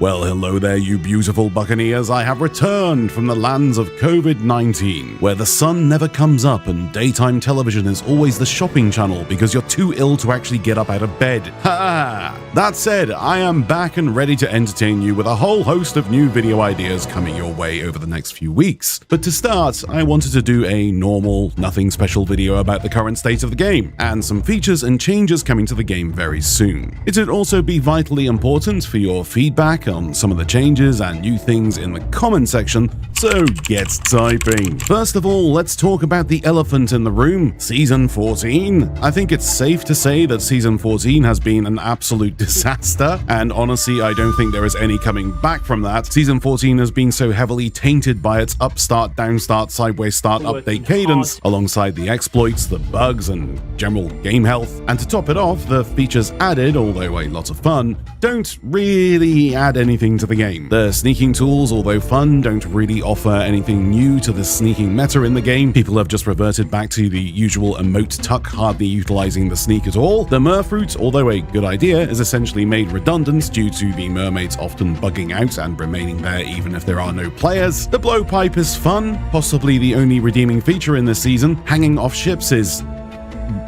Well, hello there, you beautiful buccaneers. I have returned from the lands of COVID-19, where the sun never comes up and daytime television is always the shopping channel because you're too ill to actually get up out of bed. Ha! That said, I am back and ready to entertain you with a whole host of new video ideas coming your way over the next few weeks. But to start, I wanted to do a normal, nothing special video about the current state of the game, and some features and changes coming to the game very soon. It would also be vitally important for your feedback on some of the changes and new things in the comment section, so get typing. First of all, let's talk about the elephant in the room, Season 14. I think it's safe to say that Season 14 has been an absolute disaster, and honestly, I don't think there is any coming back from that. Season 14 has been so heavily tainted by its upstart, downstart, sideways start update cadence, alongside the exploits, the bugs, and general game health. And to top it off, the features added, although a lot of fun, don't really add anything to the game. The sneaking tools, although fun, don't really offer anything new to the sneaking meta in the game. People have just reverted back to the usual emote tuck, hardly utilizing the sneak at all. The merfruit, although a good idea, is essentially made redundant due to the mermaids often bugging out and remaining there even if there are no players. The blowpipe is fun, possibly the only redeeming feature in this season. Hanging off ships is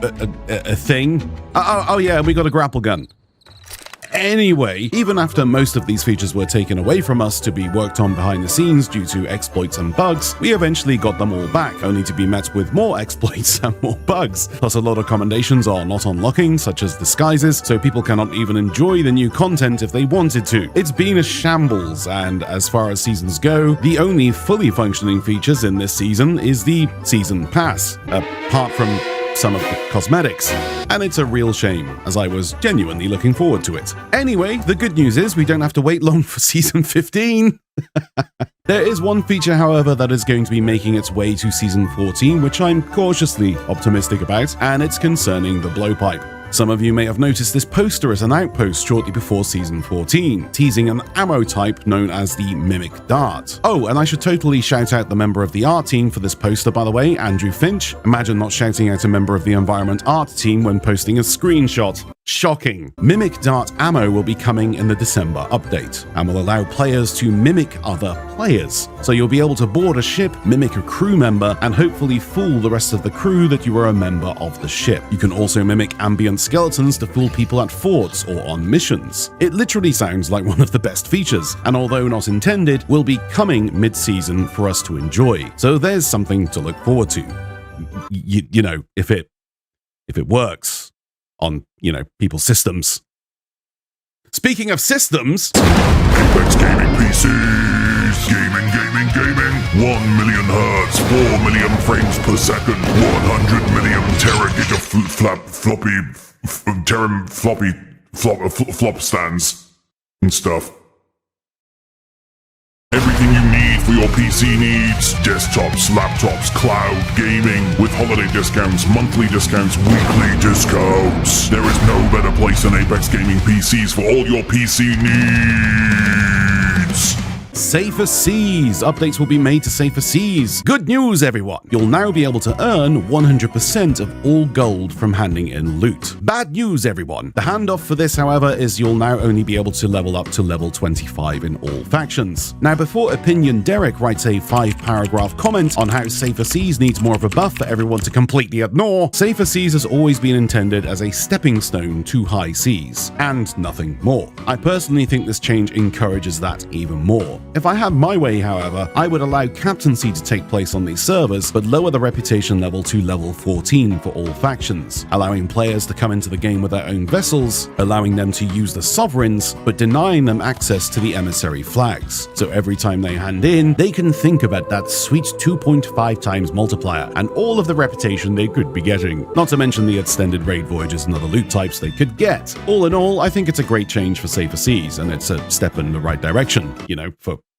a thing. Oh yeah, we got a grapple gun. Anyway, even after most of these features were taken away from us to be worked on behind the scenes due to exploits and bugs, we eventually got them all back, only to be met with more exploits and more bugs. Plus, a lot of commendations are not unlocking, such as disguises, so people cannot even enjoy the new content if they wanted to. It's been a shambles, and as far as seasons go, the only fully functioning features in this season is the Season Pass, apart from some of the cosmetics. And it's a real shame, as I was genuinely looking forward to it. Anyway, the good news is we don't have to wait long for Season 15. There is one feature, however, that is going to be making its way to Season 14, which I'm cautiously optimistic about, and it's concerning the blowpipe. Some of you may have noticed this poster as an outpost shortly before Season 14, teasing an ammo type known as the Mimic Dart. Oh, and I should totally shout out the member of the art team for this poster, by the way, Andrew Finch. Imagine not shouting out a member of the environment art team when posting a screenshot. Shocking. Mimic Dart ammo will be coming in the December update, and will allow players to mimic other players. So you'll be able to board a ship, mimic a crew member, and hopefully fool the rest of the crew that you are a member of the ship. You can also mimic ambient skeletons to fool people at forts or on missions. It literally sounds like one of the best features, and although not intended, will be coming mid-season for us to enjoy. So there's something to look forward to. You know, if it works on, people's systems. Speaking of systems, Apex Gaming PCs, gaming. 1 million hertz, 4 million frames per second, 100 million flop stands and stuff. Everything you need for your PC needs. Desktops, laptops, cloud, gaming, with holiday discounts, monthly discounts, weekly discounts. There is no better place than Apex Gaming PCs for all your PC needs. Safer Seas. Updates will be made to Safer Seas. Good news, everyone. You'll now be able to earn 100% of all gold from handing in loot. Bad news, everyone. The handoff for this, however, is you'll now only be able to level up to level 25 in all factions. Now, before Opinion Derek writes a 5-paragraph comment on how Safer Seas needs more of a buff for everyone to completely ignore, Safer Seas has always been intended as a stepping stone to high seas, and nothing more. I personally think this change encourages that even more. If I had my way, however, I would allow captaincy to take place on these servers, but lower the reputation level to level 14 for all factions, allowing players to come into the game with their own vessels, allowing them to use the sovereigns, but denying them access to the emissary flags. So every time they hand in, they can think about that sweet 2.5 times multiplier and all of the reputation they could be getting, not to mention the extended raid voyages and other loot types they could get. All in all, I think it's a great change for Safer Seas, and it's a step in the right direction,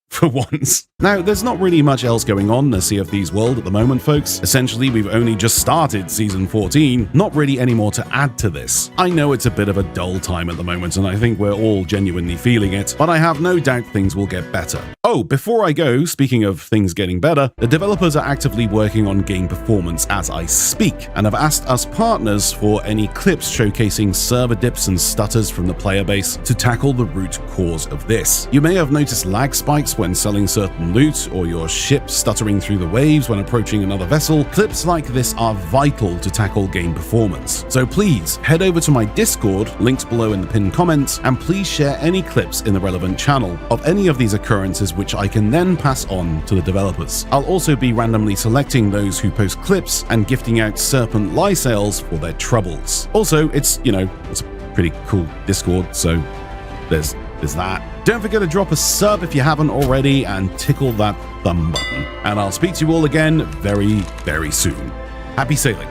for once. Now, there's not really much else going on in the Sea of Thieves world at the moment, folks. Essentially, we've only just started Season 14, not really any more to add to this. I know it's a bit of a dull time at the moment, and I think we're all genuinely feeling it, but I have no doubt things will get better. Oh, before I go, speaking of things getting better, the developers are actively working on game performance as I speak, and have asked us partners for any clips showcasing server dips and stutters from the player base to tackle the root cause of this. You may have noticed lag spikes when selling certain loot, or your ship stuttering through the waves when approaching another vessel. Clips like this are vital to tackle game performance. So please, head over to my Discord, linked below in the pinned comments, and please share any clips in the relevant channel of any of these occurrences, which I can then pass on to the developers. I'll also be randomly selecting those who post clips and gifting out Serpent Lysails for their troubles. Also, it's a pretty cool Discord, so there's that. Don't forget to drop a sub if you haven't already, and tickle that thumb button. And I'll speak to you all again very, very soon. Happy sailing.